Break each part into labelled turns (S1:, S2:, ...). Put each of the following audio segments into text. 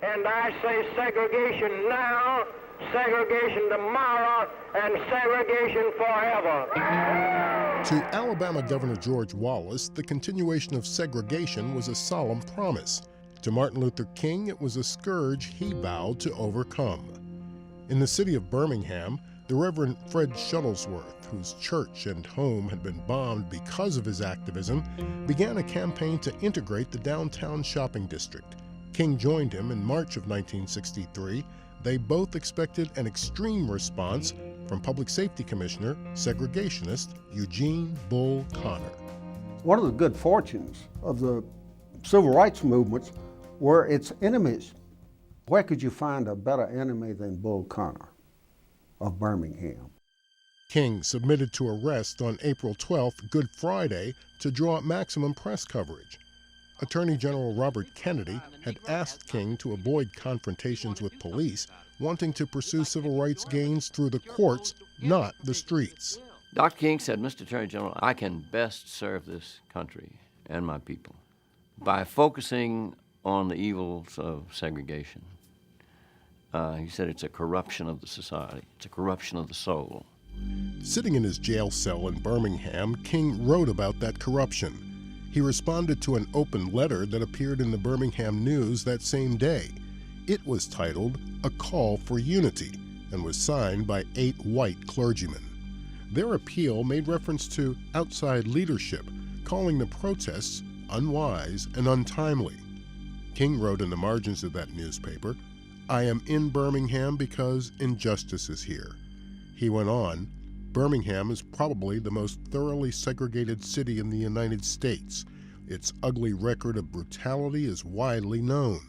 S1: And I say segregation now, segregation tomorrow, and segregation forever.
S2: To Alabama Governor George Wallace, the continuation of segregation was a solemn promise. To Martin Luther King, it was a scourge he vowed to overcome. In the city of Birmingham, the Reverend Fred Shuttlesworth, whose church and home had been bombed because of his activism, began a campaign to integrate the downtown shopping district. King joined him in March of 1963. They both expected an extreme response from Public Safety Commissioner, segregationist Eugene Bull Connor.
S3: One of the good fortunes of the civil rights movements were its enemies. Where could you find a better enemy than Bull Connor of Birmingham?
S2: King submitted to arrest on April 12th, Good Friday, to draw maximum press coverage. Attorney General Robert Kennedy had asked King to avoid confrontations with police, wanting to pursue civil rights gains through the courts, not the streets.
S4: Dr. King said, "Mr. Attorney General, I can best serve this country and my people by focusing on the evils of segregation." He said it's a corruption of the society. It's a corruption of the soul.
S2: Sitting in his jail cell in Birmingham, King wrote about that corruption. He responded to an open letter that appeared in the Birmingham News that same day. It was titled "A Call for Unity" and was signed by 8 white clergymen. Their appeal made reference to outside leadership, calling the protests unwise and untimely. King wrote in the margins of that newspaper, "I am in Birmingham because injustice is here." He went on, "Birmingham is probably the most thoroughly segregated city in the United States. Its ugly record of brutality is widely known."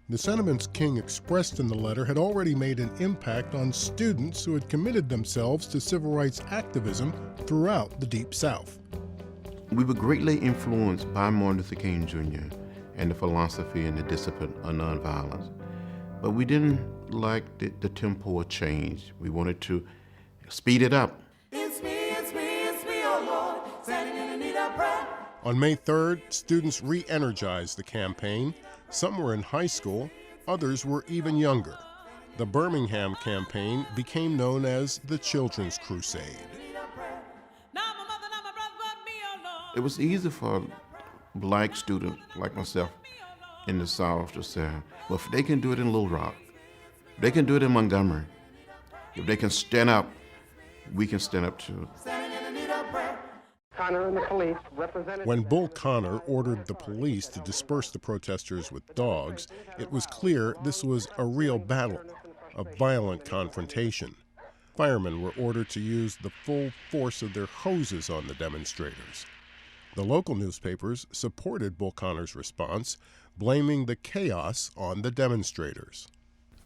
S2: The sentiments King expressed in the letter had already made an impact on students who had committed themselves to civil rights activism throughout the Deep South.
S5: We were greatly influenced by Martin Luther King Jr. and the philosophy and the discipline of nonviolence. But we didn't like the tempo of change. We wanted to speed it up.
S6: It's me, oh Lord, standing in the need of prayer.
S2: On May 3rd, students re-energized the campaign. Some were in high school, others were even younger. The Birmingham campaign became known as the Children's Crusade.
S5: It was easy for black students like myself in the South to say, well, if they can do it in Little Rock, they can do it in Montgomery. If they can stand up, we can stand up too.
S1: Connor and the police
S2: When Bull Connor ordered the police to disperse the protesters with dogs, it was clear this was a real battle, a violent confrontation. Firemen were ordered to use the full force of their hoses on the demonstrators. The local newspapers supported Bull Connor's response, blaming the chaos on the demonstrators.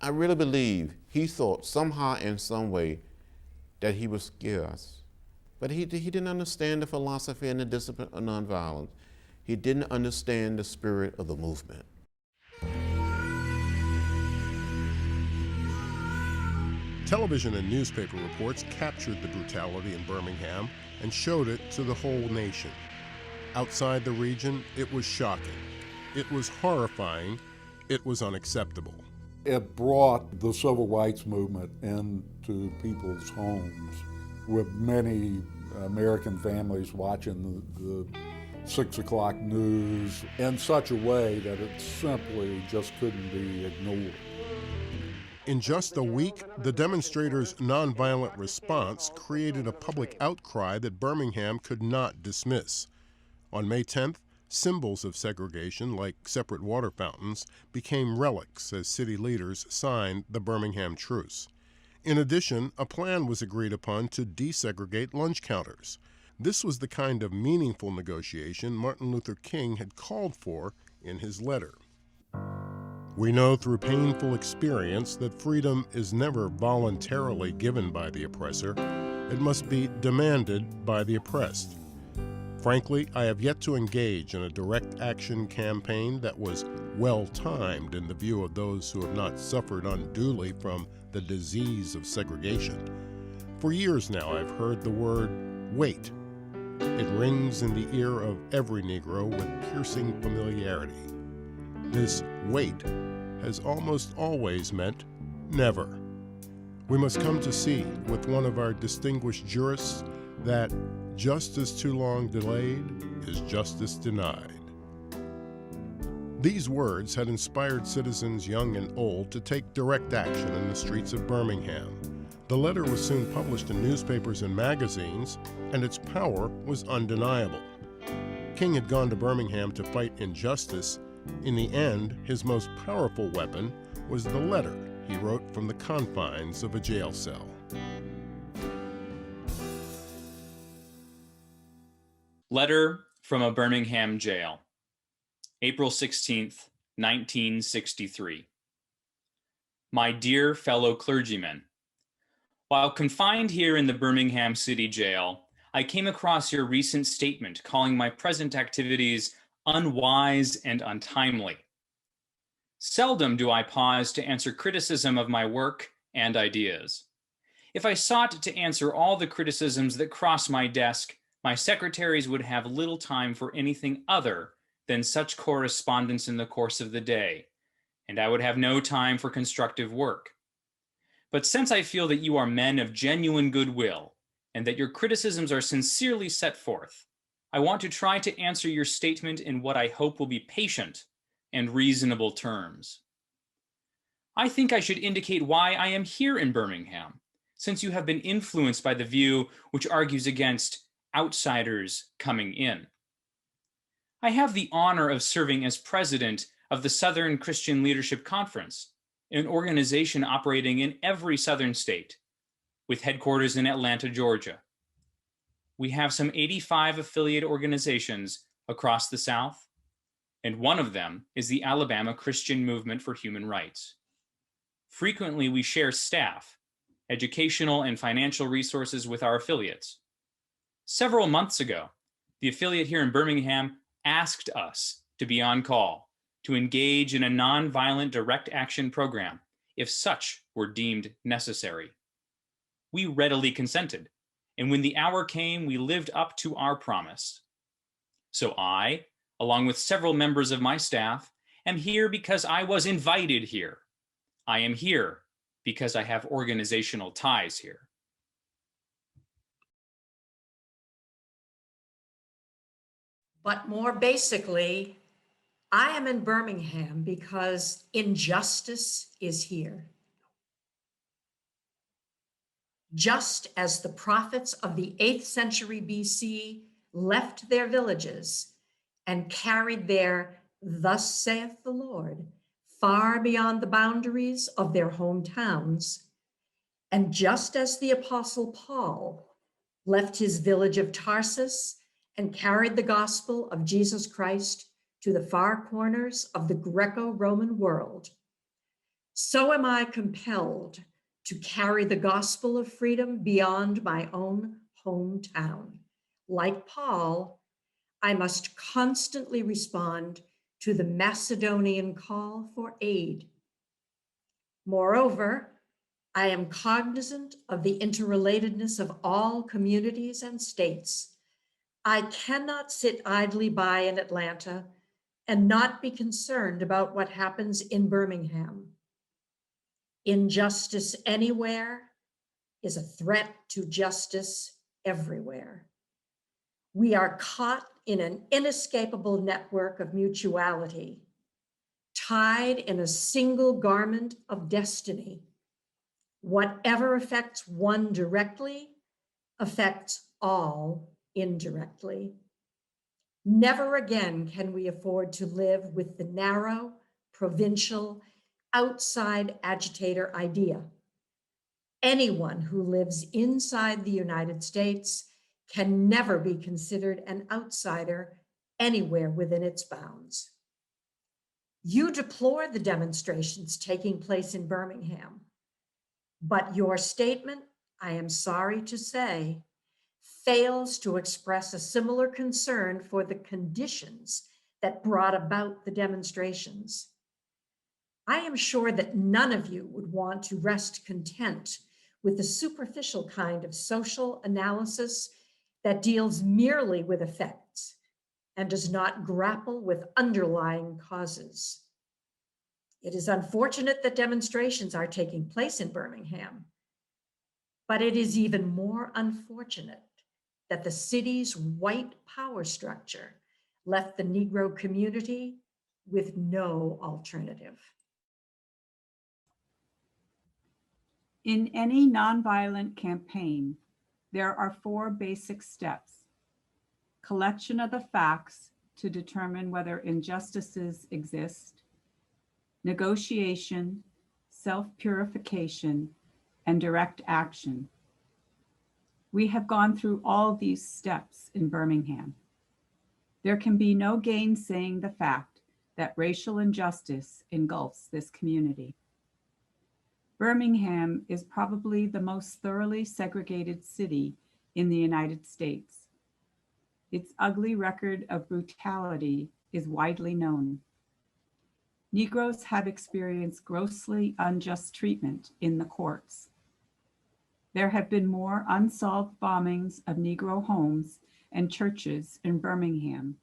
S5: I really believe he thought somehow in some way that he would scare us. But he didn't understand the philosophy and the discipline of nonviolence. He didn't understand the spirit of the movement.
S2: Television and newspaper reports captured the brutality in Birmingham and showed it to the whole nation. Outside the region, it was shocking. It was horrifying. It was unacceptable.
S7: It brought the civil rights movement into people's homes, with many American families watching the 6 o'clock news in such a way that it simply just couldn't be ignored.
S2: In just a week, the demonstrators' nonviolent response created a public outcry that Birmingham could not dismiss. On May 10th, symbols of segregation, like separate water fountains, became relics as city leaders signed the Birmingham Truce. In addition, a plan was agreed upon to desegregate lunch counters. This was the kind of meaningful negotiation Martin Luther King had called for in his letter. We know through painful experience that freedom is never voluntarily given by the oppressor. It must be demanded by the oppressed. Frankly, I have yet to engage in a direct action campaign that was well-timed in the view of those who have not suffered unduly from the disease of segregation. For years now, I've heard the word wait. It rings in the ear of every Negro with piercing familiarity. This wait has almost always meant never. We must come to see, with one of our distinguished jurists, that justice too long delayed is justice denied. These words had inspired citizens young and old to take direct action in the streets of Birmingham. The letter was soon published in newspapers and magazines, and its power was undeniable. King had gone to Birmingham to fight injustice. In the end, his most powerful weapon was the letter he wrote from the confines of a jail cell.
S8: Letter from a Birmingham jail, April 16th, 1963. My dear fellow clergymen, while confined here in the Birmingham City Jail, I came across your recent statement calling my present activities unwise and untimely. Seldom do I pause to answer criticism of my work and ideas. If I sought to answer all the criticisms that cross my desk, my secretaries would have little time for anything other than such correspondence in the course of the day, and I would have no time for constructive work. But since I feel that you are men of genuine goodwill and that your criticisms are sincerely set forth, I want to try to answer your statement in what I hope will be patient and reasonable terms. I think I should indicate why I am here in Birmingham, since you have been influenced by the view which argues against outsiders coming in. I have the honor of serving as president of the Southern Christian Leadership Conference, an organization operating in every southern state, with headquarters in Atlanta, Georgia. We have some 85 affiliate organizations across the South, and one of them is the Alabama Christian Movement for Human Rights. Frequently, we share staff, educational and financial resources with our affiliates. Several months ago, the affiliate here in Birmingham asked us to be on call to engage in a nonviolent direct action program if such were deemed necessary. We readily consented, and when the hour came, we lived up to our promise. So I, along with several members of my staff, am here because I was invited here. I am here because I have organizational ties here.
S9: But more basically, I am in Birmingham because injustice is here. Just as the prophets of the 8th century BC left their villages and carried their "Thus saith the Lord" far beyond the boundaries of their hometowns, and just as the Apostle Paul left his village of Tarsus and carried the gospel of Jesus Christ to the far corners of the Greco-Roman world, so am I compelled to carry the gospel of freedom beyond my own hometown. Like Paul, I must constantly respond to the Macedonian call for aid. Moreover, I am cognizant of the interrelatedness of all communities and states. I cannot sit idly by in Atlanta and not be concerned about what happens in Birmingham. Injustice anywhere is a threat to justice everywhere. We are caught in an inescapable network of mutuality, tied in a single garment of destiny. Whatever affects one directly affects all indirectly. Never again can we afford to live with the narrow, provincial, outside agitator idea. Anyone who lives inside the United States can never be considered an outsider anywhere within its bounds. You deplore the demonstrations taking place in Birmingham, but your statement, I am sorry to say, fails to express a similar concern for the conditions that brought about the demonstrations. I am sure that none of you would want to rest content with the superficial kind of social analysis that deals merely with effects and does not grapple with underlying causes. It is unfortunate that demonstrations are taking place in Birmingham, but it is even more unfortunate that the city's white power structure left the Negro community with no alternative.
S10: In any nonviolent campaign, there are 4 basic steps: collection of the facts to determine whether injustices exist, negotiation, self-purification, and direct action. We have gone through all these steps in Birmingham. There can be no gainsaying the fact that racial injustice engulfs this community. Birmingham is probably the most thoroughly segregated city in the United States. Its ugly record of brutality is widely known. Negroes have experienced grossly unjust treatment in the courts. There have been more unsolved bombings of Negro homes and churches in Birmingham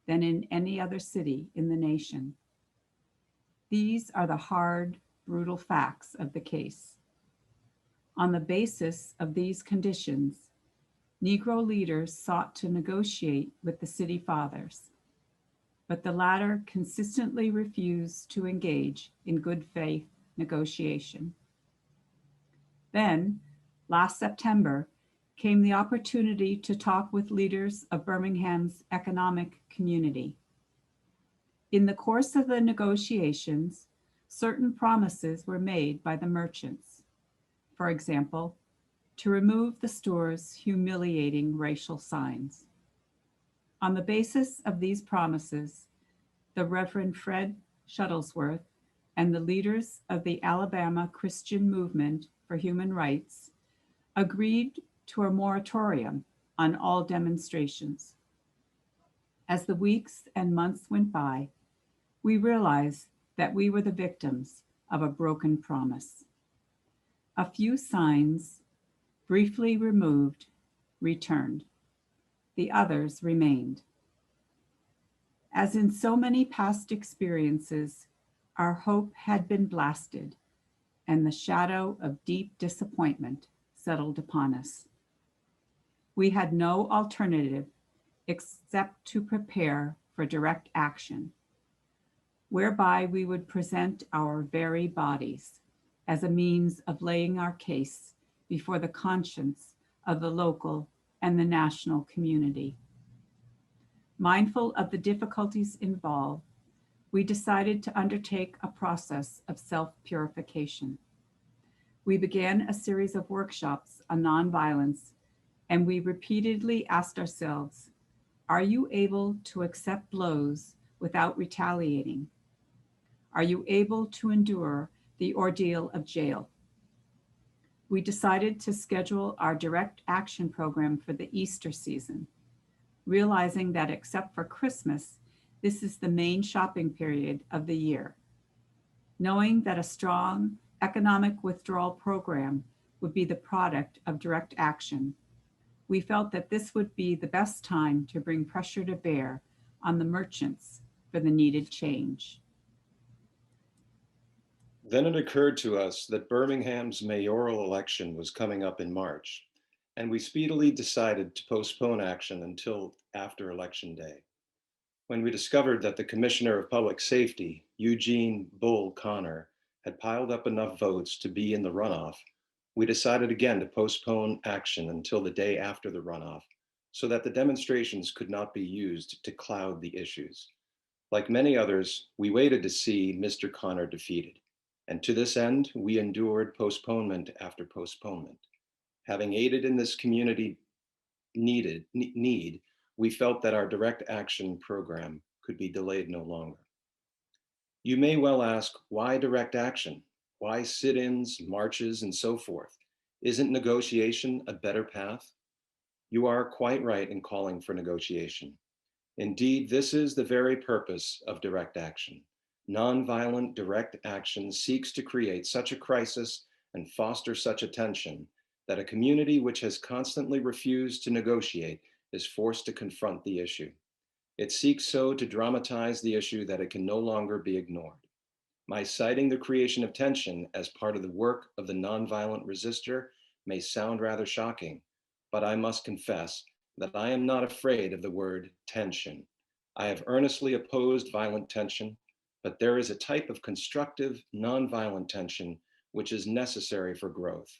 S10: than in any other city in the nation. These are the hard, brutal facts of the case. On the basis of these conditions, Negro leaders sought to negotiate with the city fathers, but the latter consistently refused to engage in good faith negotiation. Then, last September, came the opportunity to talk with leaders of Birmingham's economic community. In the course of the negotiations, certain promises were made by the merchants. For example, to remove the store's humiliating racial signs. On the basis of these promises, the Reverend Fred Shuttlesworth and the leaders of the Alabama Christian Movement for Human Rights agreed to a moratorium on all demonstrations. As the weeks and months went by, we realized that we were the victims of a broken promise. A few signs, briefly removed, returned. The others remained. As in so many past experiences, our hope had been blasted, and the shadow of deep disappointment settled upon us. We had no alternative except to prepare for direct action, whereby we would present our very bodies as a means of laying our case before the conscience of the local and the national community. Mindful of the difficulties involved, we decided to undertake a process of self-purification. We began a series of workshops on nonviolence, and we repeatedly asked ourselves, are you able to accept blows without retaliating? Are you able to endure the ordeal of jail? We decided to schedule our direct action program for the Easter season, realizing that except for Christmas, this is the main shopping period of the year. Knowing that a strong economic withdrawal program would be the product of direct action, we felt that this would be the best time to bring pressure to bear on the merchants for the needed change.
S11: Then it occurred to us that Birmingham's mayoral election was coming up in March, and we speedily decided to postpone action until after Election Day. When we discovered that the Commissioner of Public Safety, Eugene Bull Connor, had piled up enough votes to be in the runoff, we decided again to postpone action until the day after the runoff, so that the demonstrations could not be used to cloud the issues. Like many others, we waited to see Mr. Connor defeated, and to this end, we endured postponement after postponement. Having aided in this community need, we felt that our direct action program could be delayed no longer. You may well ask, why direct action? Why sit-ins, marches, and so forth? Isn't negotiation a better path? You are quite right in calling for negotiation. Indeed, this is the very purpose of direct action. Nonviolent direct action seeks to create such a crisis and foster such a tension that a community which has constantly refused to negotiate is forced to confront the issue. It seeks so to dramatize the issue that it can no longer be ignored. My citing the creation of tension as part of the work of the nonviolent resistor may sound rather shocking, but I must confess that I am not afraid of the word tension. I have earnestly opposed violent tension, but there is a type of constructive, nonviolent tension which is necessary for growth.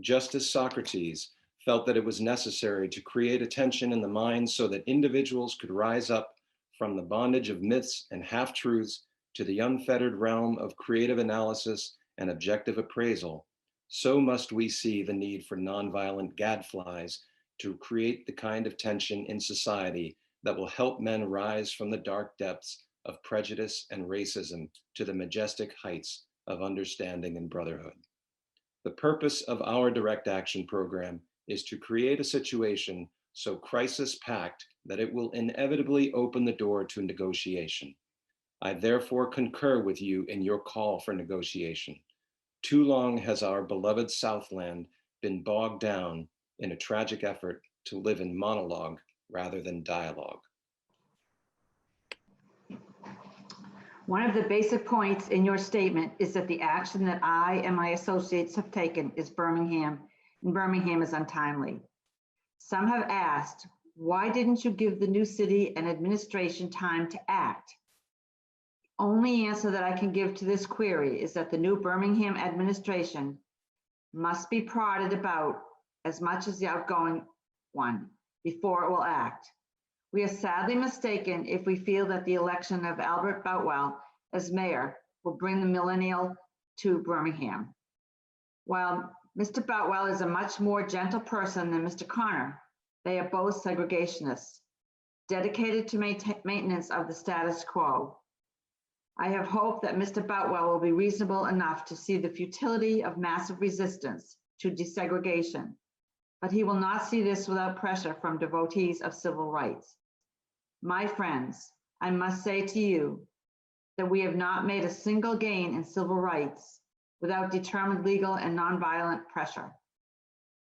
S11: Just as Socrates felt that it was necessary to create a tension in the mind so that individuals could rise up from the bondage of myths and half-truths to the unfettered realm of creative analysis and objective appraisal, so must we see the need for nonviolent gadflies to create the kind of tension in society that will help men rise from the dark depths of prejudice and racism to the majestic heights of understanding and brotherhood. The purpose of our direct action program is to create a situation so crisis-packed that it will inevitably open the door to negotiation. I therefore concur with you in your call for negotiation. Too long has our beloved Southland been bogged down in a tragic effort to live in monologue rather than dialogue.
S12: One of the basic points in your statement is that the action that I and my associates have taken is Birmingham, and Birmingham is untimely. Some have asked, why didn't you give the new city and administration time to act? Only answer that I can give to this query is that the new Birmingham administration must be prodded about as much as the outgoing one before it will act. We are sadly mistaken if we feel that the election of Albert Boutwell as mayor will bring the millennial to Birmingham. While Mr. Boutwell is a much more gentle person than Mr. Connor, they are both segregationists, dedicated to maintenance of the status quo. I have hope that Mr. Boutwell will be reasonable enough to see the futility of massive resistance to desegregation, but he will not see this without pressure from devotees of civil rights. My friends, I must say to you that we have not made a single gain in civil rights without determined legal and nonviolent pressure.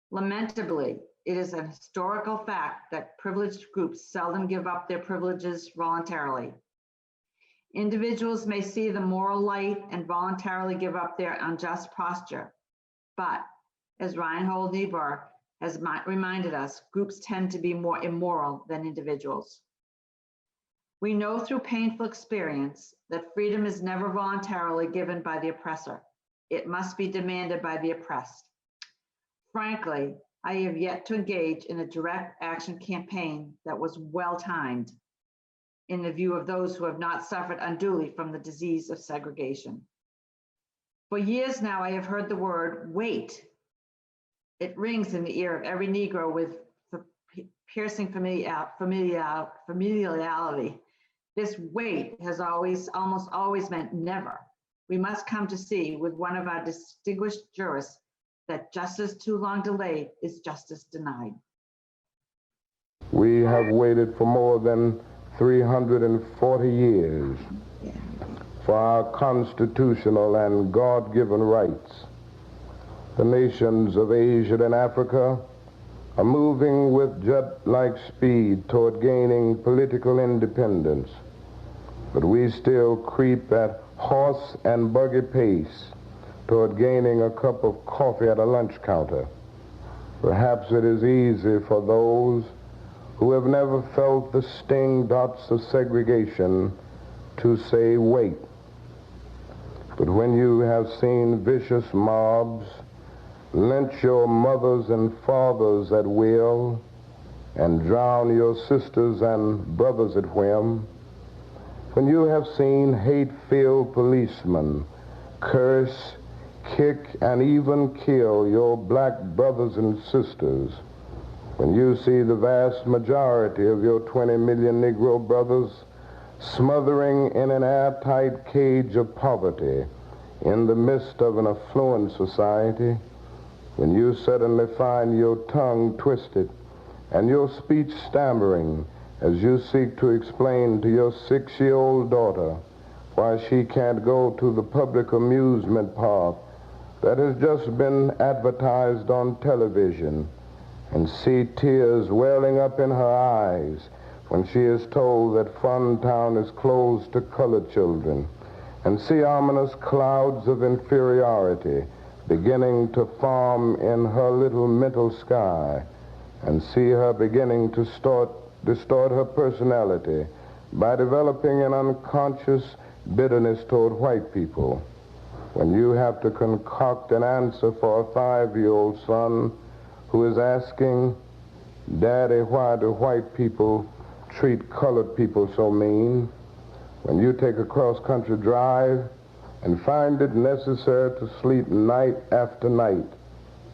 S12: Lamentably, it is a historical fact that privileged groups seldom give up their privileges voluntarily. Individuals may see the moral light and voluntarily give up their unjust posture, but as Reinhold Niebuhr has reminded us, groups tend to be more immoral than individuals. We know through painful experience that freedom is never voluntarily given by the oppressor. It must be demanded by the oppressed. Frankly, I have yet to engage in a direct action campaign that was well-timed in the view of those who have not suffered unduly from the disease of segregation. For years now, I have heard the word wait. It rings in the ear of every Negro with piercing familiarity. This wait has almost always meant never. We must come to see with one of our distinguished jurists that justice too long delayed is justice denied.
S13: We have waited for more than 340 years for our constitutional and God-given rights. The nations of Asia and Africa are moving with jet-like speed toward gaining political independence, but we still creep at horse and buggy pace toward gaining a cup of coffee at a lunch counter. Perhaps it is easy for those who have never felt the sting dots of segregation to say wait. But when you have seen vicious mobs lynch your mothers and fathers at will and drown your sisters and brothers at whim, when you have seen hate-filled policemen curse, kick, and even kill your black brothers and sisters, when you see the vast majority of your 20 million Negro brothers smothering in an airtight cage of poverty in the midst of an affluent society, when you suddenly find your tongue twisted and your speech stammering as you seek to explain to your 6-year-old daughter why she can't go to the public amusement park that has just been advertised on television, and see tears welling up in her eyes when she is told that Funtown is closed to colored children, and see ominous clouds of inferiority beginning to form in her little mental sky, and see her beginning to distort her personality by developing an unconscious bitterness toward white people. When you have to concoct an answer for a 5-year-old son who is asking, "Daddy, why do white people treat colored people so mean?" When you take a cross-country drive and find it necessary to sleep night after night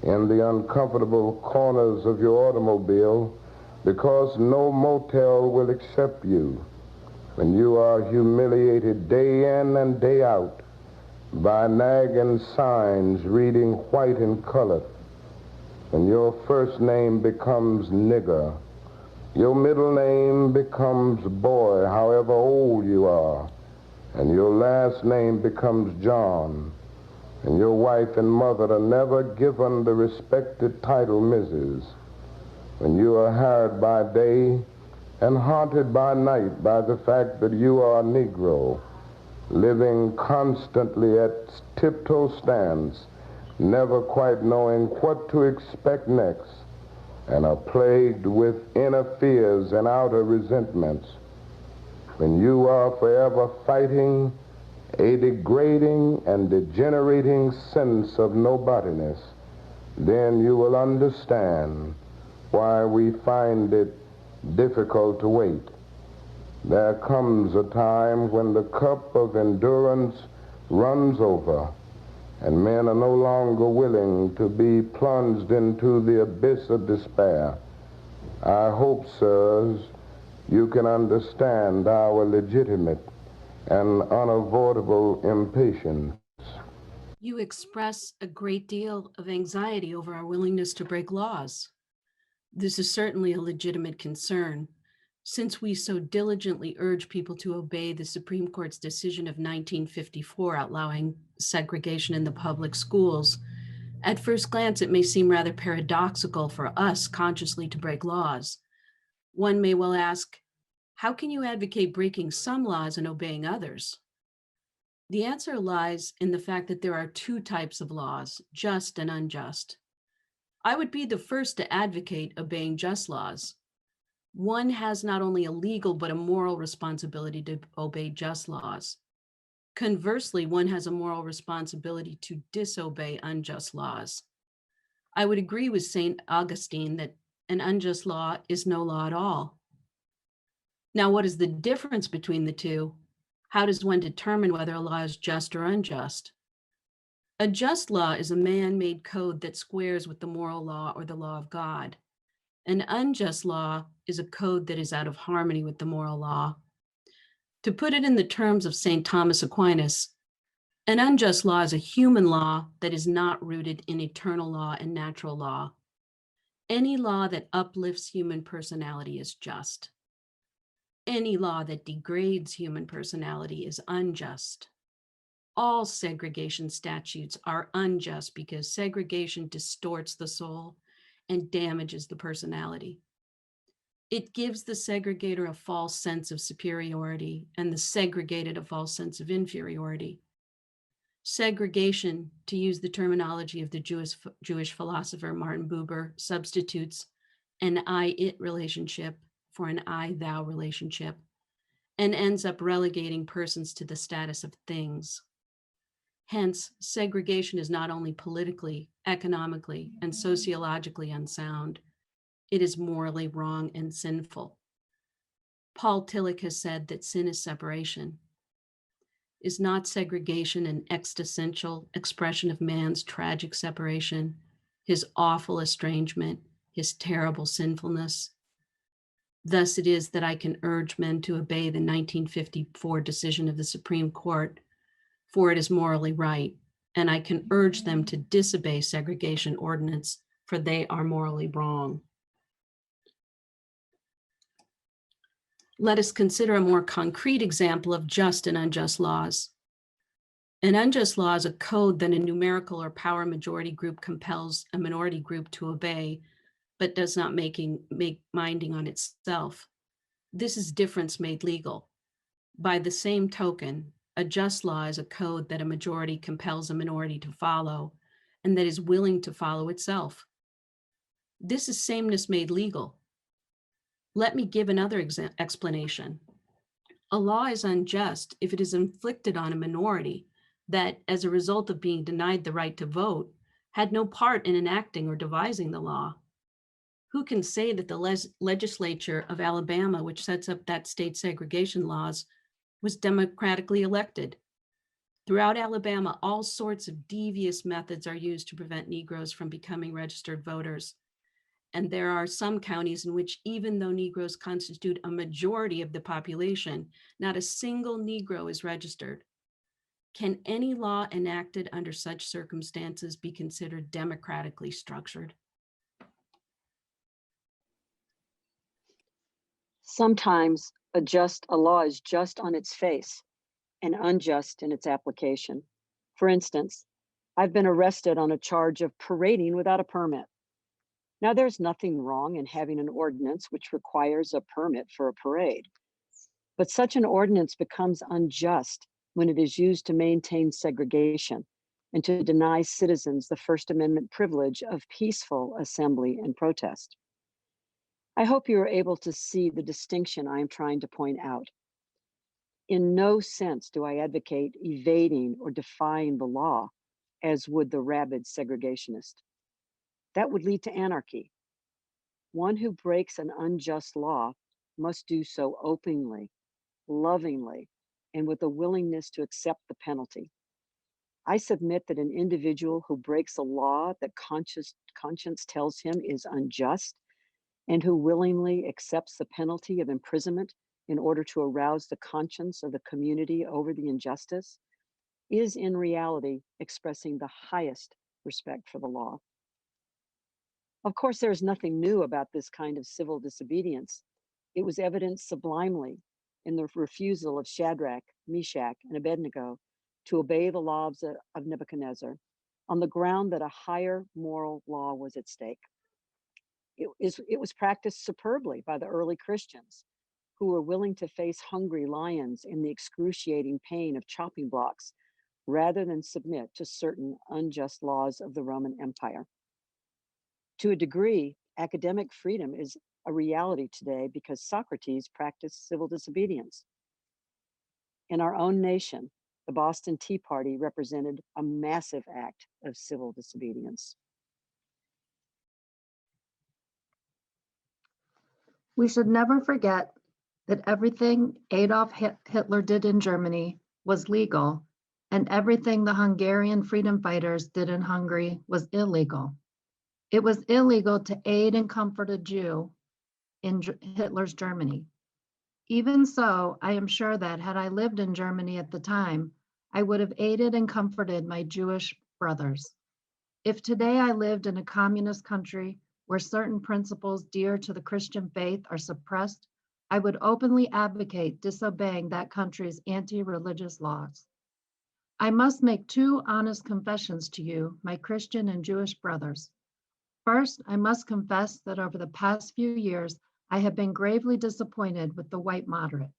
S13: in the uncomfortable corners of your automobile because no motel will accept you. When you are humiliated day in and day out by nagging signs reading white and colored. When your first name becomes nigger, your middle name becomes boy, however old you are, and your last name becomes John, and your wife and mother are never given the respected title Mrs. When you are harried by day and haunted by night by the fact that you are a Negro, living constantly at tiptoe stance, never quite knowing what to expect next, and are plagued with inner fears and outer resentments. When you are forever fighting a degrading and degenerating sense of nobodiness, then you will understand why we find it difficult to wait. There comes a time when the cup of endurance runs over, and men are no longer willing to be plunged into the abyss of despair. I hope, sirs, you can understand our legitimate and unavoidable impatience.
S14: You express a great deal of anxiety over our willingness to break laws. This is certainly a legitimate concern, since we so diligently urge people to obey the Supreme Court's decision of 1954 outlawing segregation in the public schools. At first glance, it may seem rather paradoxical for us consciously to break laws. One may well ask, how can you advocate breaking some laws and obeying others? The answer lies in the fact that there are two types of laws, just and unjust. I would be the first to advocate obeying just laws. One has not only a legal but a moral responsibility to obey just laws. Conversely, one has a moral responsibility to disobey unjust laws. I would agree with St. Augustine that an unjust law is no law at all. Now, what is the difference between the two? How does one determine whether a law is just or unjust? A just law is a man-made code that squares with the moral law or the law of God. An unjust law is a code that is out of harmony with the moral law. To put it in the terms of St. Thomas Aquinas, an unjust law is a human law that is not rooted in eternal law and natural law. Any law that uplifts human personality is just. Any law that degrades human personality is unjust. All segregation statutes are unjust because segregation distorts the soul and damages the personality. It gives the segregator a false sense of superiority and the segregated a false sense of inferiority. Segregation, to use the terminology of the Jewish philosopher Martin Buber, substitutes an I-it relationship for an I-thou relationship and ends up relegating persons to the status of things. Hence, segregation is not only politically, economically, and sociologically unsound, it is morally wrong and sinful. Paul Tillich has said that sin is separation. Is not segregation an existential expression of man's tragic separation, his awful estrangement, his terrible sinfulness? Thus it is that I can urge men to obey the 1954 decision of the Supreme Court, for it is morally right, and I can urge them to disobey segregation ordinance, for they are morally wrong. Let us consider a more concrete example of just and unjust laws. An unjust law is a code that a numerical or power majority group compels a minority group to obey, but does not make binding on itself. This is difference made legal. By the same token, A just law is a code that a majority compels a minority to follow and that is willing to follow itself. This is sameness made legal. Let me give another explanation. A law is unjust if it is inflicted on a minority that, as a result of being denied the right to vote, had no part in enacting or devising the law. Who can say that the legislature of Alabama, which sets up that state segregation laws, was democratically elected? Throughout Alabama, all sorts of devious methods are used to prevent Negroes from becoming registered voters. And there are some counties in which, even though Negroes constitute a majority of the population, not a single Negro is registered. Can any law enacted under such circumstances be considered democratically structured?
S15: Sometimes a law is just on its face and unjust in its application. For instance, I've been arrested on a charge of parading without a permit. Now, there's nothing wrong in having an ordinance which requires a permit for a parade, but such an ordinance becomes unjust when it is used to maintain segregation and to deny citizens the First Amendment privilege of peaceful assembly and protest. I hope you are able to see the distinction I am trying to point out. In no sense do I advocate evading or defying the law, as would the rabid segregationist. That would lead to anarchy. One who breaks an unjust law must do so openly, lovingly, and with a willingness to accept the penalty. I submit that an individual who breaks a law that conscience tells him is unjust and who willingly accepts the penalty of imprisonment in order to arouse the conscience of the community over the injustice is in reality expressing the highest respect for the law. Of course, there is nothing new about this kind of civil disobedience. It was evidenced sublimely in the refusal of Shadrach, Meshach, and Abednego to obey the laws of Nebuchadnezzar on the ground that a higher moral law was at stake. It was practiced superbly by the early Christians who were willing to face hungry lions in the excruciating pain of chopping blocks rather than submit to certain unjust laws of the Roman Empire. To a degree, academic freedom is a reality today because Socrates practiced civil disobedience. In our own nation, the Boston Tea Party represented a massive act of civil disobedience.
S16: We should never forget that everything Adolf Hitler did in Germany was legal, and everything the Hungarian freedom fighters did in Hungary was illegal. It was illegal to aid and comfort a Jew in Hitler's Germany. Even so, I am sure that had I lived in Germany at the time, I would have aided and comforted my Jewish brothers. If today I lived in a communist country where certain principles dear to the Christian faith are suppressed, I would openly advocate disobeying that country's anti-religious laws. I must make two honest confessions to you, my Christian and Jewish brothers. First, I must confess that over the past few years, I have been gravely disappointed with the white moderate.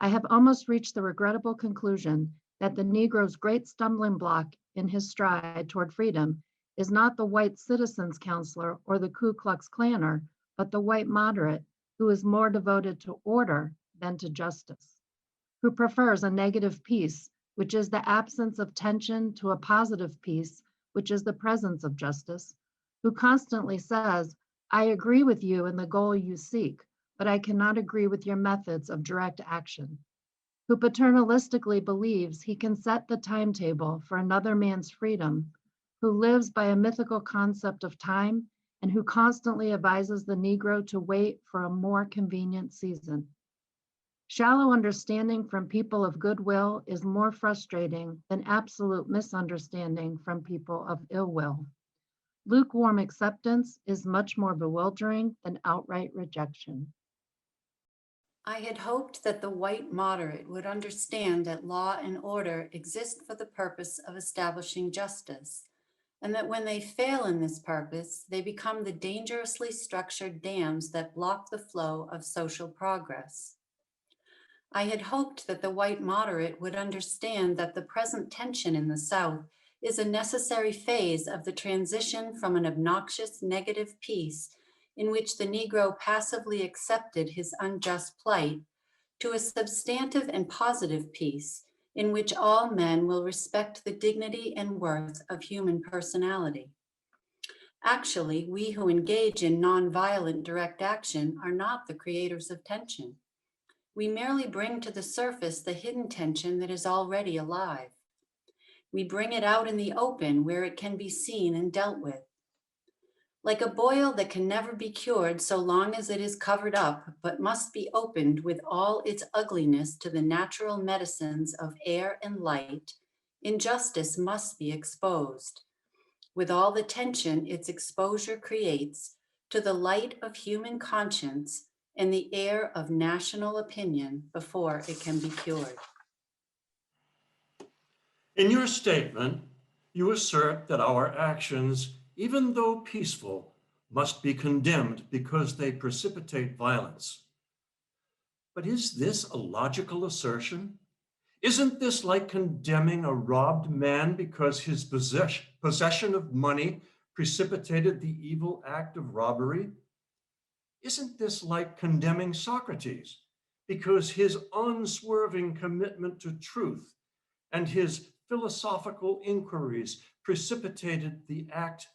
S16: I have almost reached the regrettable conclusion that the Negro's great stumbling block in his stride toward freedom is not the white citizens counselor or the Ku Klux Klanner, but the white moderate who is more devoted to order than to justice, who prefers a negative peace, which is the absence of tension, to a positive peace, which is the presence of justice, who constantly says, I agree with you in the goal you seek, but I cannot agree with your methods of direct action, who paternalistically believes he can set the timetable for another man's freedom, who lives by a mythical concept of time, and who constantly advises the Negro to wait for a more convenient season. Shallow understanding from people of goodwill is more frustrating than absolute misunderstanding from people of ill will. Lukewarm acceptance is much more bewildering than outright rejection.
S17: I had hoped that the white moderate would understand that law and order exist for the purpose of establishing justice, and that when they fail in this purpose, they become the dangerously structured dams that block the flow of social progress. I had hoped that the white moderate would understand that the present tension in the South is a necessary phase of the transition from an obnoxious negative peace in which the Negro passively accepted his unjust plight to a substantive and positive peace in which all men will respect the dignity and worth of human personality. Actually, we who engage in nonviolent direct action are not the creators of tension. We merely bring to the surface the hidden tension that is already alive. We bring it out in the open where it can be seen and dealt with. Like a boil that can never be cured so long as it is covered up, but must be opened with all its ugliness to the natural medicines of air and light, injustice must be exposed, with all the tension its exposure creates, to the light of human conscience and the air of national opinion before it can be cured.
S18: In your statement, you assert that our actions, even though peaceful, must be condemned because they precipitate violence. But is this a logical assertion? Isn't this like condemning a robbed man because his possession of money precipitated the evil act of robbery? Isn't this like condemning Socrates because his unswerving commitment to truth and his philosophical inquiries precipitated the act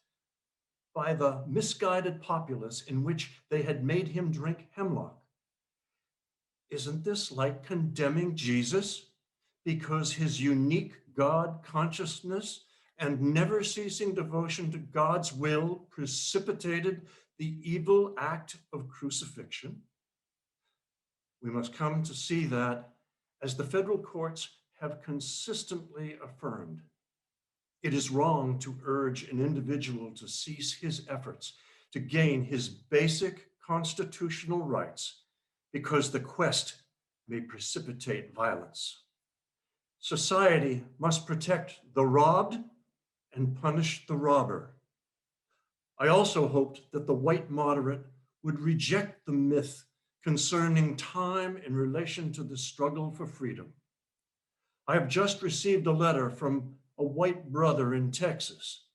S18: by the misguided populace in which they had made him drink hemlock? Isn't this like condemning Jesus because his unique God consciousness and never ceasing devotion to God's will precipitated the evil act of crucifixion? We must come to see that, as the federal courts have consistently affirmed, it is wrong to urge an individual to cease his efforts to gain his basic constitutional rights because the quest may precipitate violence. Society must protect the robbed and punish the robber. I also hoped that the white moderate would reject the myth concerning time in relation to the struggle for freedom. I have just received a letter from a white brother in Texas.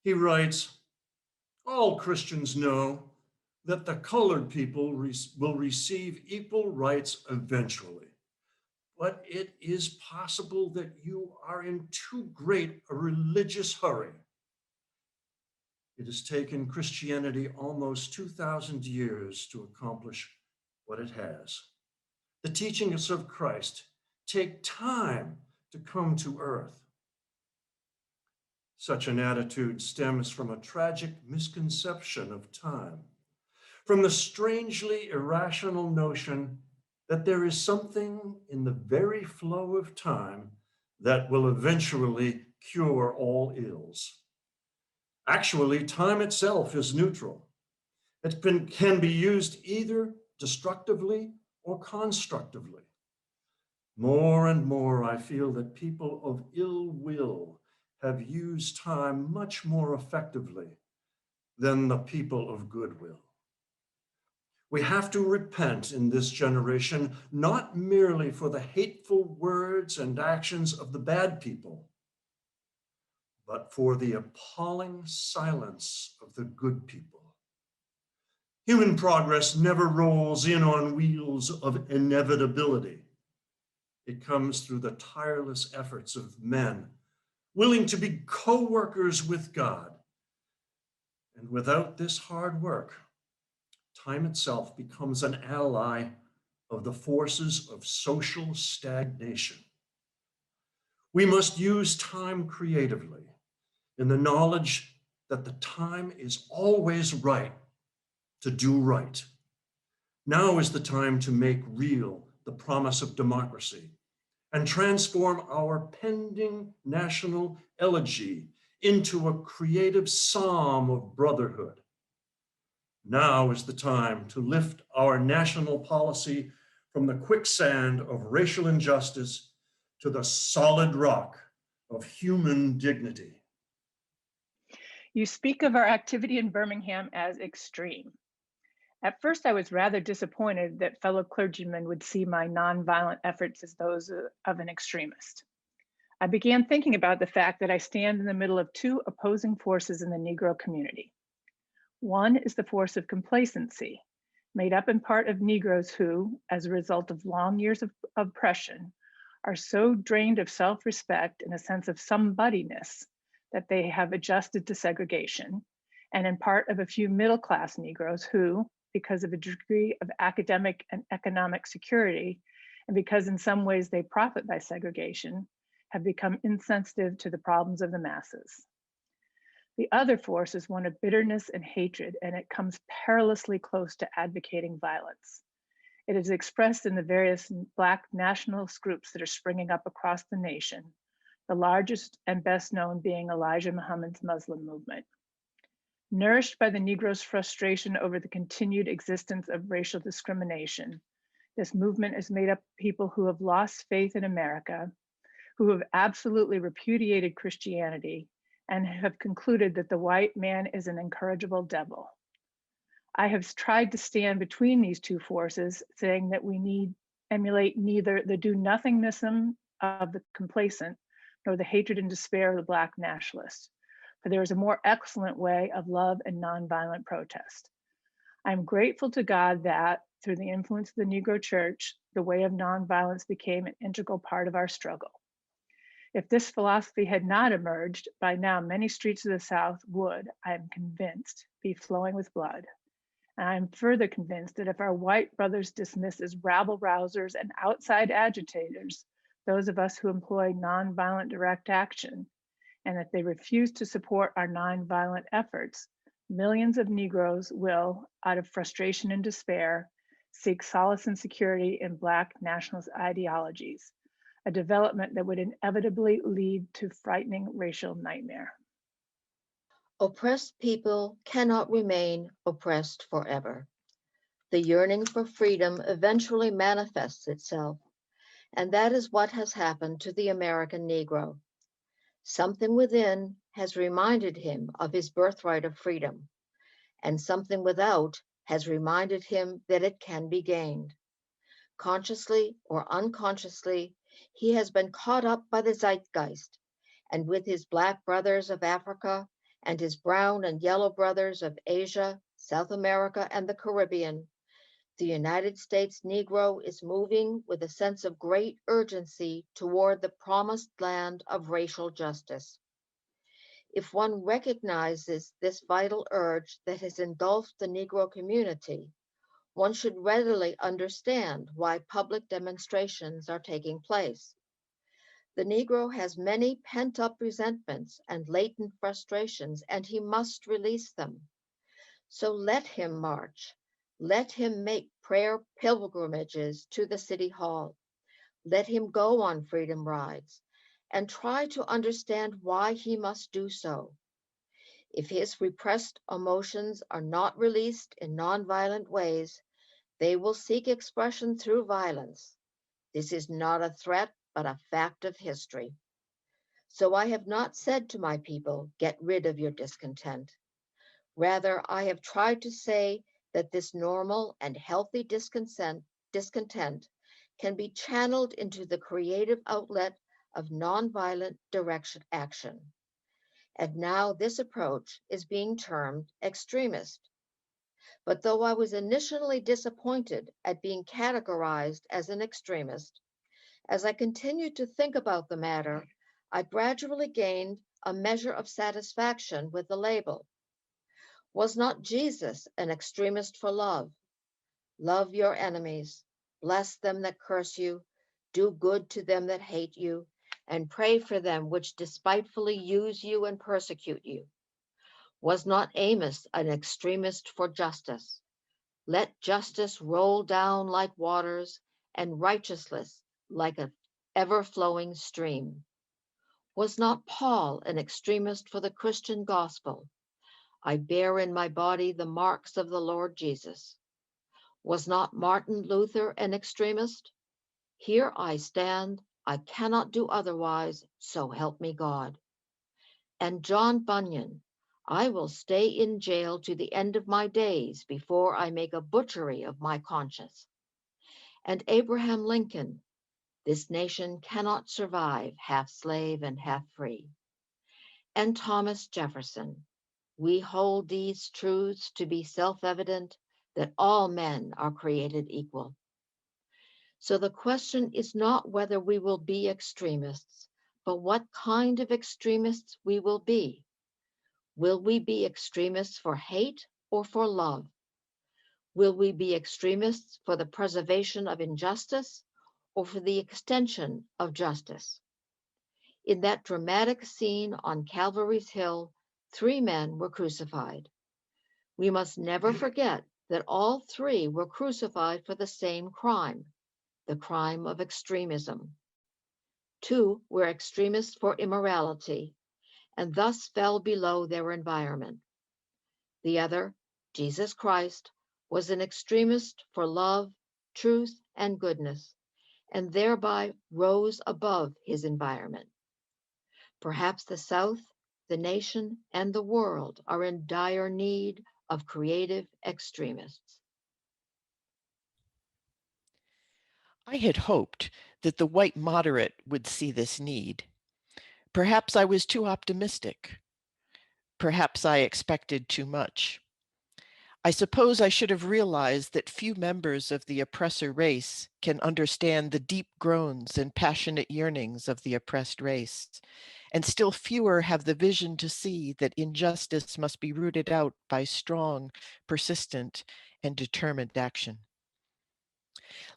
S18: He writes, "All Christians know that the colored people will receive equal rights eventually. But it is possible that you are in too great a religious hurry. It has taken Christianity almost 2,000 years to accomplish what it has. The teachings of Christ take time to come to earth." Such an attitude stems from a tragic misconception of time, from the strangely irrational notion that there is something in the very flow of time that will eventually cure all ills. Actually, time itself is neutral. It can be used either destructively or constructively. More and more, I feel that people of ill will have used time much more effectively than the people of goodwill. We have to repent in this generation, not merely for the hateful words and actions of the bad people, but for the appalling silence of the good people. Human progress never rolls in on wheels of inevitability. It comes through the tireless efforts of men willing to be co-workers with God. And without this hard work, time itself becomes an ally of the forces of social stagnation. We must use time creatively in the knowledge that the time is always right to do right. Now is the time to make real the promise of democracy and transform our pending national elegy into a creative psalm of brotherhood. Now is the time to lift our national policy from the quicksand of racial injustice to the solid rock of human dignity.
S19: You speak of our activity in Birmingham as extreme. At first, I was rather disappointed that fellow clergymen would see my nonviolent efforts as those of an extremist. I began thinking about the fact that I stand in the middle of two opposing forces in the Negro community. One is the force of complacency, made up in part of Negroes who, as a result of long years of oppression, are so drained of self-respect and a sense of somebodyness that they have adjusted to segregation, and in part of a few middle-class Negroes who, because of a degree of academic and economic security, and because in some ways they profit by segregation, have become insensitive to the problems of the masses. The other force is one of bitterness and hatred, and it comes perilously close to advocating violence. It is expressed in the various Black nationalist groups that are springing up across the nation, the largest and best known being Elijah Muhammad's Muslim movement. Nourished by the Negro's frustration over the continued existence of racial discrimination, this movement is made up of people who have lost faith in America, who have absolutely repudiated Christianity, and have concluded that the white man is an incorrigible devil. I have tried to stand between these two forces, saying that we emulate neither the do-nothingness of the complacent nor the hatred and despair of the Black nationalists. For there is a more excellent way of love and nonviolent protest. I am grateful to God that, through the influence of the Negro Church, the way of nonviolence became an integral part of our struggle. If this philosophy had not emerged, by now many streets of the South would, I am convinced, be flowing with blood. And I am further convinced that if our white brothers dismiss as rabble-rousers and outside agitators those of us who employ nonviolent direct action, and that they refuse to support our nonviolent efforts, millions of Negroes will, out of frustration and despair, seek solace and security in Black nationalist ideologies, a development that would inevitably lead to frightening racial nightmare.
S20: Oppressed people cannot remain oppressed forever. The yearning for freedom eventually manifests itself, and that is what has happened to the American Negro. Something within has reminded him of his birthright of freedom, and something without has reminded him that it can be gained. Consciously or unconsciously, he has been caught up by the zeitgeist, and with his Black brothers of Africa and his brown and yellow brothers of Asia, South America, and the Caribbean, the United States Negro is moving with a sense of great urgency toward the promised land of racial justice. If one recognizes this vital urge that has engulfed the Negro community, one should readily understand why public demonstrations are taking place. The Negro has many pent-up resentments and latent frustrations, and he must release them. So let him march. Let him make prayer pilgrimages to the City Hall. Let him go on freedom rides and try to understand why he must do so. If his repressed emotions are not released in nonviolent ways, they will seek expression through violence. This is not a threat, but a fact of history. So I have not said to my people, get rid of your discontent. Rather, I have tried to say that this normal and healthy discontent can be channeled into the creative outlet of nonviolent direct action. And now this approach is being termed extremist. But though I was initially disappointed at being categorized as an extremist, as I continued to think about the matter, I gradually gained a measure of satisfaction with the label. Was not Jesus an extremist for love? Love your enemies, bless them that curse you, do good to them that hate you, and pray for them which despitefully use you and persecute you. Was not Amos an extremist for justice? Let justice roll down like waters and righteousness like an ever-flowing stream. Was not Paul an extremist for the Christian gospel? I bear in my body the marks of the Lord Jesus. Was not Martin Luther an extremist? Here I stand, I cannot do otherwise, so help me God. And John Bunyan, I will stay in jail to the end of my days before I make a butchery of my conscience. And Abraham Lincoln, this nation cannot survive half slave and half free. And Thomas Jefferson, we hold these truths to be self-evident, that all men are created equal. So the question is not whether we will be extremists, but what kind of extremists we will be. Will we be extremists for hate or for love? Will we be extremists for the preservation of injustice or for the extension of justice? In that dramatic scene on Calvary's Hill, 3 men were crucified. We must never forget that all 3 were crucified for the same crime, the crime of extremism. 2 were extremists for immorality, and thus fell below their environment. The other, Jesus Christ, was an extremist for love, truth, and goodness, and thereby rose above his environment. Perhaps the South, the nation, and the world are in dire need of creative extremists.
S21: I had hoped that the white moderate would see this need. Perhaps I was too optimistic. Perhaps I expected too much. I suppose I should have realized that few members of the oppressor race can understand the deep groans and passionate yearnings of the oppressed race, and still fewer have the vision to see that injustice must be rooted out by strong, persistent, and determined action.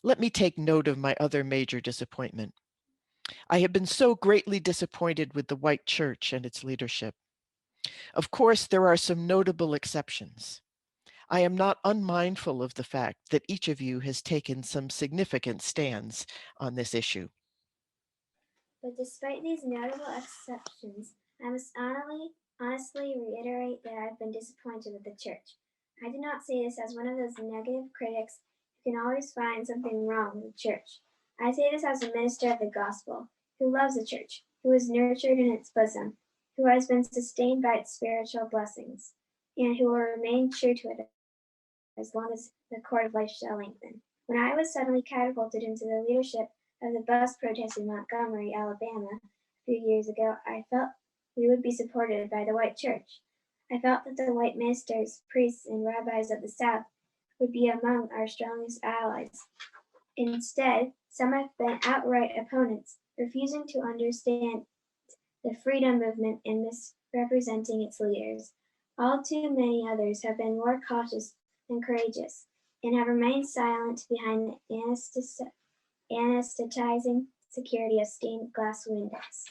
S21: Let me take note of my other major disappointment. I have been so greatly disappointed with the white church and its leadership. Of course, there are some notable exceptions. I am not unmindful of the fact that each of you has taken some significant stands on this issue.
S22: But despite these notable exceptions, I must honestly reiterate that I've been disappointed with the church. I do not say this as one of those negative critics who can always find something wrong with the church. I say this as a minister of the gospel, who loves the church, who is nurtured in its bosom, who has been sustained by its spiritual blessings, and who will remain true to it as long as the cord of life shall lengthen. When I was suddenly catapulted into the leadership of the bus protest in Montgomery, Alabama, a few years ago, I felt we would be supported by the white church. I felt that the white ministers, priests, and rabbis of the South would be among our strongest allies. Instead, some have been outright opponents, refusing to understand the freedom movement and misrepresenting its leaders. All too many others have been more cautious and courageous, and have remained silent behind the anesthetizing security of stained glass windows.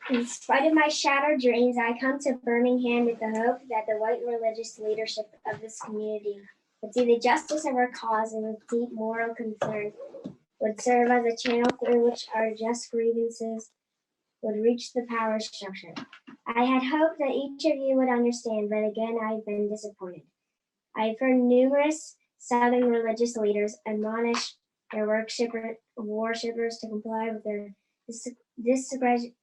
S22: In spite of my shattered dreams, I come to Birmingham with the hope that the white religious leadership of this community would see the justice of our cause and with deep moral concern would serve as a channel through which our just grievances would reach the power structure. I had hoped that each of you would understand, but again I've been disappointed. I've heard numerous Southern religious leaders admonish their worshippers to comply with their desegregation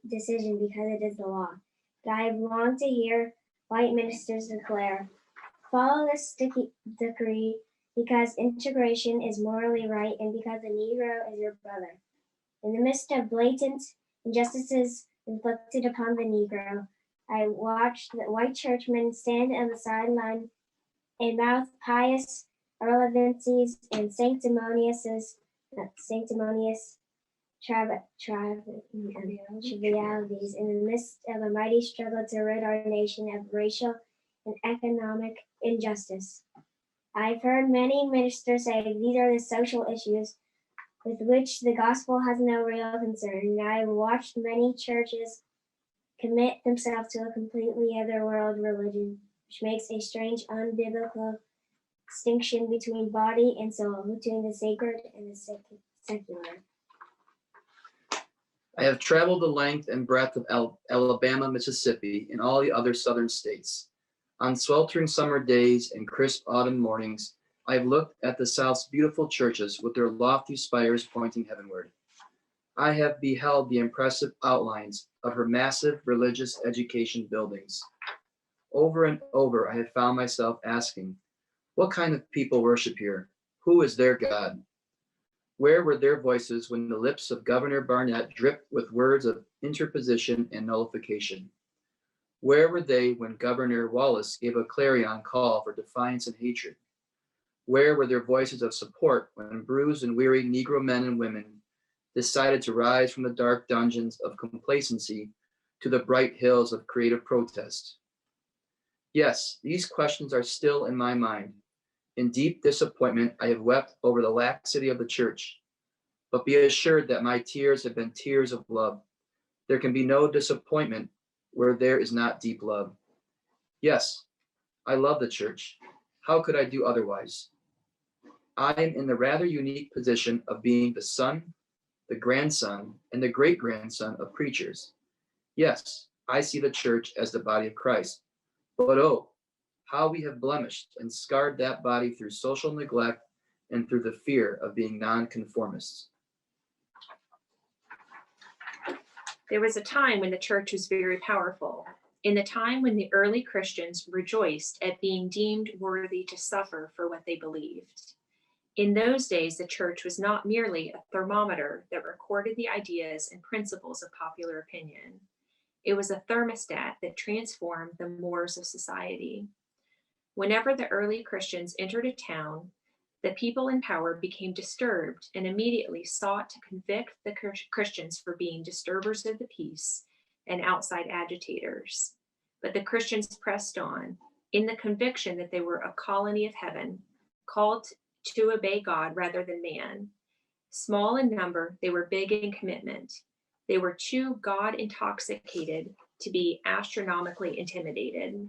S22: decision because it is the law. But I have longed to hear white ministers declare, follow this decree because integration is morally right and because the Negro is your brother. In the midst of blatant injustices inflicted upon the Negro, I watched the white churchmen stand on the sideline and mouth pious irrelevancies and sanctimonious trivialities in the midst of a mighty struggle to rid our nation of racial and economic injustice. I've heard many ministers say these are the social issues with which the gospel has no real concern, and I've watched many churches commit themselves to a completely otherworld religion, which makes a strange unbiblical distinction between body and soul, between the sacred and the secular.
S23: I have traveled the length and breadth of Alabama, Mississippi, and all the other southern states. On sweltering summer days and crisp autumn mornings, I have looked at the South's beautiful churches with their lofty spires pointing heavenward. I have beheld the impressive outlines of her massive religious education buildings. Over and over, I have found myself asking, what kind of people worship here? Who is their God? Where were their voices when the lips of Governor Barnett dripped with words of interposition and nullification? Where were they when Governor Wallace gave a clarion call for defiance and hatred? Where were their voices of support when bruised and weary Negro men and women decided to rise from the dark dungeons of complacency to the bright hills of creative protest? Yes, these questions are still in my mind. In deep disappointment, I have wept over the laxity of the church. But be assured that my tears have been tears of love. There can be no disappointment where there is not deep love. Yes, I love the church. How could I do otherwise? I am in the rather unique position of being the son, the grandson, and the great-grandson of preachers. Yes, I see the church as the body of Christ. But oh, how we have blemished and scarred that body through social neglect and through the fear of being nonconformists.
S3: There was a time when the church was very powerful, in the time when the early Christians rejoiced at being deemed worthy to suffer for what they believed. In those days, the church was not merely a thermometer that recorded the ideas and principles of popular opinion. It was a thermostat that transformed the mores of society. Whenever the early Christians entered a town, the people in power became disturbed and immediately sought to convict the Christians for being disturbers of the peace and outside agitators. But the Christians pressed on in the conviction that they were a colony of heaven, called to obey God rather than man. Small in number, they were big in commitment. They were too God intoxicated to be astronomically intimidated.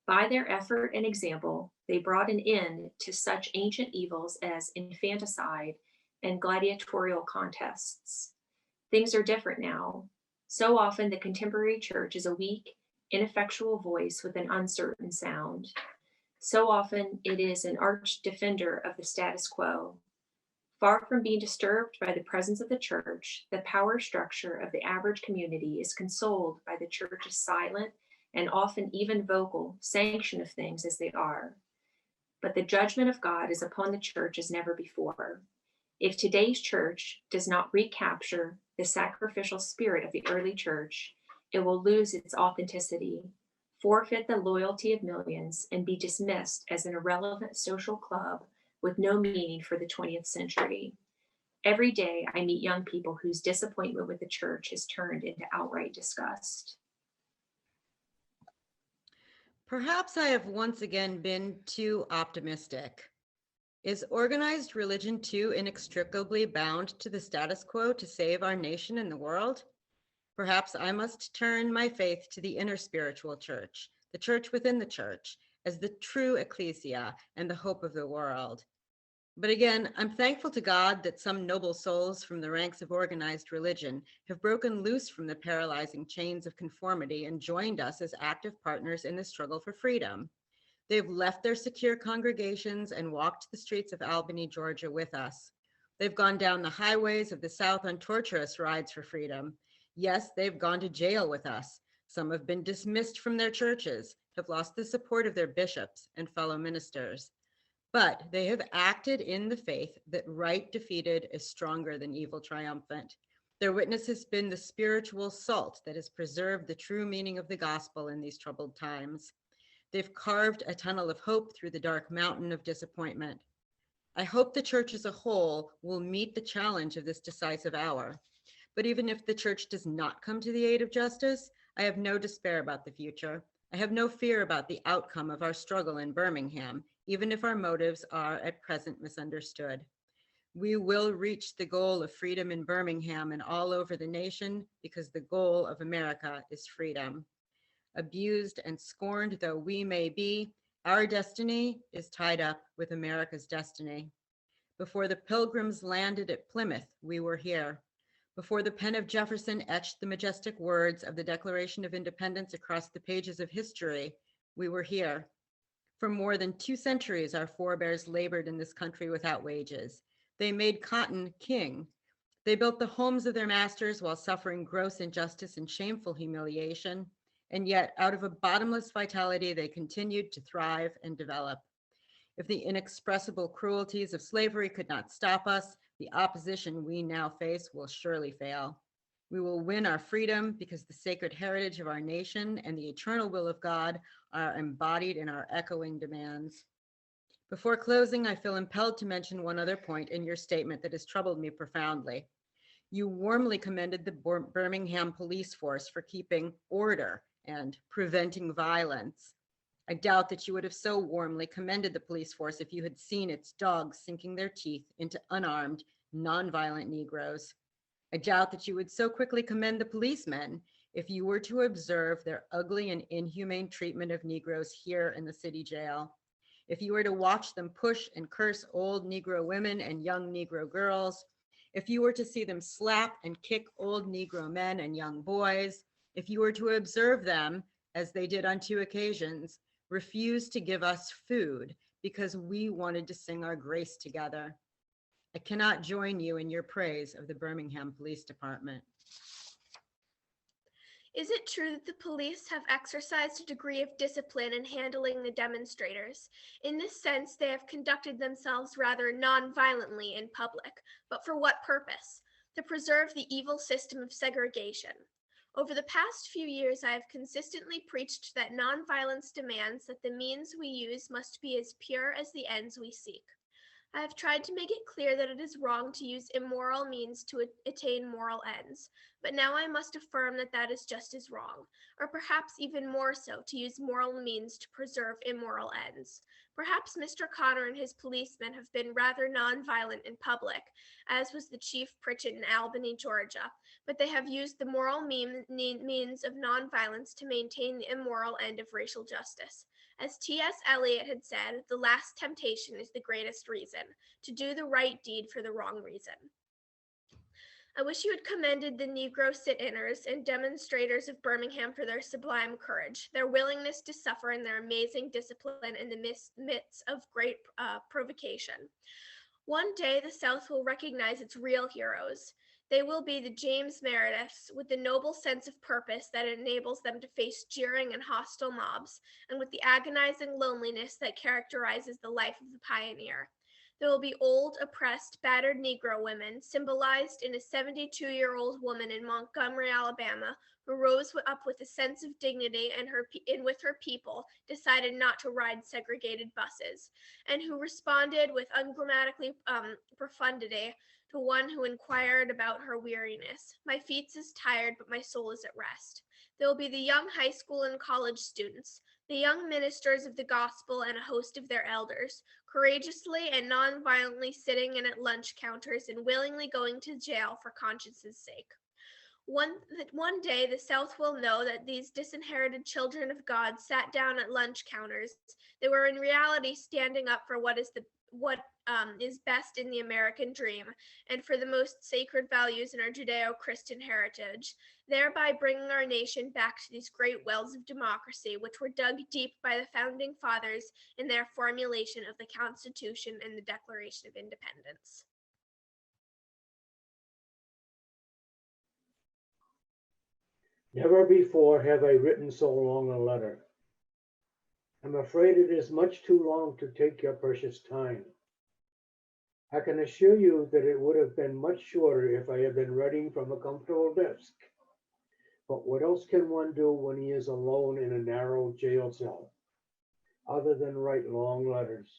S3: By their effort and example, they brought an end to such ancient evils as infanticide and gladiatorial contests. Things are different now. So often the contemporary church is a weak, ineffectual voice with an uncertain sound. So often it is an arch defender of the status quo. Far from being disturbed by the presence of the church, the power structure of the average community is consoled by the church's silent and often even vocal sanction of things as they are. But the judgment of God is upon the church as never before. If today's church does not recapture the sacrificial spirit of the early church, it will lose its authenticity, forfeit the loyalty of millions, and be dismissed as an irrelevant social club with no meaning for the 20th century. Every day I meet young people whose disappointment with the church has turned into outright disgust.
S4: Perhaps I have once again been too optimistic. Is organized religion too inextricably bound to the status quo to save our nation and the world? Perhaps I must turn my faith to the inner spiritual church, the church within the church, as the true ecclesia and the hope of the world. But again, I'm thankful to God that some noble souls from the ranks of organized religion have broken loose from the paralyzing chains of conformity and joined us as active partners in the struggle for freedom. They've left their secure congregations and walked the streets of Albany, Georgia with us. They've gone down the highways of the South on torturous rides for freedom. Yes, they've gone to jail with us. Some have been dismissed from their churches, have lost the support of their bishops and fellow ministers. But they have acted in the faith that right defeated is stronger than evil triumphant. Their witness has been the spiritual salt that has preserved the true meaning of the gospel in these troubled times. They've carved a tunnel of hope through the dark mountain of disappointment. I hope the church as a whole will meet the challenge of this decisive hour. But even if the church does not come to the aid of justice, I have no despair about the future. I have no fear about the outcome of our struggle in Birmingham, even if our motives are at present misunderstood. We will reach the goal of freedom in Birmingham and all over the nation because the goal of America is freedom. Abused and scorned though we may be, our destiny is tied up with America's destiny. Before the Pilgrims landed at Plymouth, we were here. Before the pen of Jefferson etched the majestic words of the Declaration of Independence across the pages of history, we were here. For more than 2 centuries, our forebears labored in this country without wages. They made cotton king. They built the homes of their masters while suffering gross injustice and shameful humiliation. And yet, out of a bottomless vitality, they continued to thrive and develop. If the inexpressible cruelties of slavery could not stop us, the opposition we now face will surely fail. We will win our freedom because the sacred heritage of our nation and the eternal will of God are embodied in our echoing demands. Before closing, I feel impelled to mention one other point in your statement that has troubled me profoundly. You warmly commended the Birmingham police force for keeping order and preventing violence. I doubt that you would have so warmly commended the police force if you had seen its dogs sinking their teeth into unarmed, nonviolent Negroes. I doubt that you would so quickly commend the policemen if you were to observe their ugly and inhumane treatment of Negroes here in the city jail. If you were to watch them push and curse old Negro women and young Negro girls, if you were to see them slap and kick old Negro men and young boys, if you were to observe them, as they did on 2 occasions, refuse to give us food because we wanted to sing our grace together, I cannot join you in your praise of the Birmingham Police Department.
S1: Is it true that the police have exercised a degree of discipline in handling the demonstrators? In this sense, they have conducted themselves rather non-violently in public, but for what purpose? To preserve the evil system of segregation. Over the past few years, I have consistently preached that nonviolence demands that the means we use must be as pure as the ends we seek. I have tried to make it clear that it is wrong to use immoral means to attain moral ends, but now I must affirm that that is just as wrong, or perhaps even more so, to use moral means to preserve immoral ends. Perhaps Mr. Connor and his policemen have been rather nonviolent in public, as was the Chief Pritchett in Albany, Georgia, but they have used the moral means of nonviolence to maintain the immoral end of racial justice. As T.S. Eliot had said, the last temptation is the greatest reason, to do the right deed for the wrong reason. I wish you had commended the Negro sit-inners and demonstrators of Birmingham for their sublime courage, their willingness to suffer, and their amazing discipline in the midst of great provocation. One day, the South will recognize its real heroes. They will be the James Merediths with the noble sense of purpose that enables them to face jeering and hostile mobs, and with the agonizing loneliness that characterizes the life of the pioneer. There will be old, oppressed, battered Negro women, symbolized in a 72-year-old woman in Montgomery, Alabama, who rose up with a sense of dignity and with her people decided not to ride segregated buses, and who responded with ungrammatically profundity to one who inquired about her weariness. My feet is tired, but my soul is at rest. There will be the young high school and college students, the young ministers of the gospel and a host of their elders, courageously and non-violently sitting in at lunch counters and willingly going to jail for conscience's sake. One day the South will know that these disinherited children of God sat down at lunch counters. They were in reality standing up for what is best in the American dream and for the most sacred values in our Judeo-Christian heritage, thereby bringing our nation back to these great wells of democracy, which were dug deep by the founding fathers in their formulation of the Constitution and the Declaration of Independence.
S5: Never before have I written so long a letter. I'm afraid it is much too long to take your precious time. I can assure you that it would have been much shorter if I had been writing from a comfortable desk. But what else can one do when he is alone in a narrow jail cell, other than write long letters,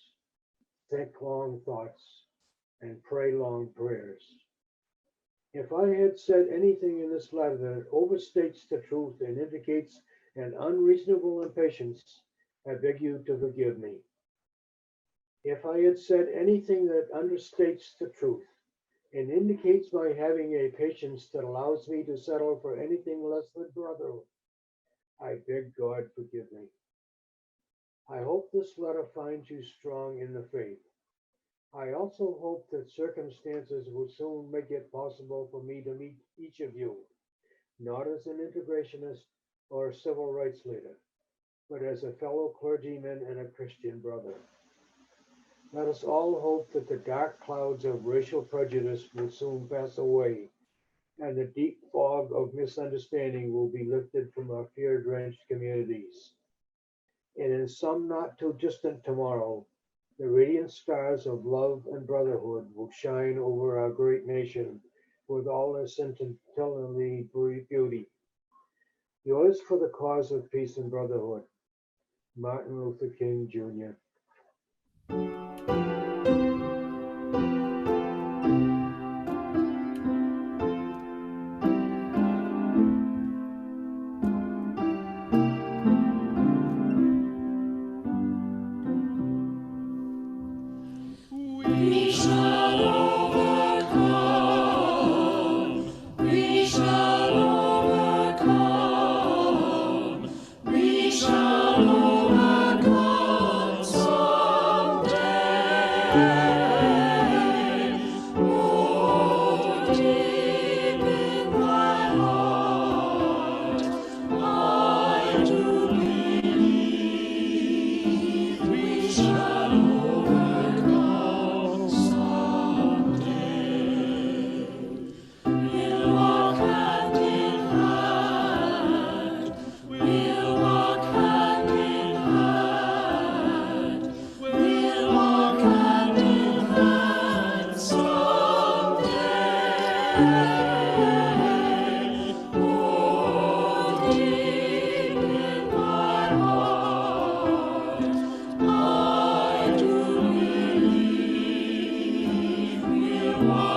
S5: think long thoughts, and pray long prayers? If I had said anything in this letter that overstates the truth and indicates an unreasonable impatience, I beg you to forgive me. If I had said anything that understates the truth and indicates my having a patience that allows me to settle for anything less than brotherhood, I beg God forgive me. I hope this letter finds you strong in the faith. I also hope that circumstances will soon make it possible for me to meet each of you, not as an integrationist or a civil rights leader, but as a fellow clergyman and a Christian brother. Let us all hope that the dark clouds of racial prejudice will soon pass away and the deep fog of misunderstanding will be lifted from our fear-drenched communities. And in some not too distant tomorrow, the radiant stars of love and brotherhood will shine over our great nation with all its scintillating beauty. Yours for the cause of peace and brotherhood, Martin Luther King, Jr.
S2: We shall overcome. We shall overcome. We shall overcome someday. Oh, deep in my heart, I do believe we shall overcome someday. We'll walk hand in hand. We'll walk hand in hand. We'll walk hand in hand someday. Oh, deep in my heart, I do believe we'll walk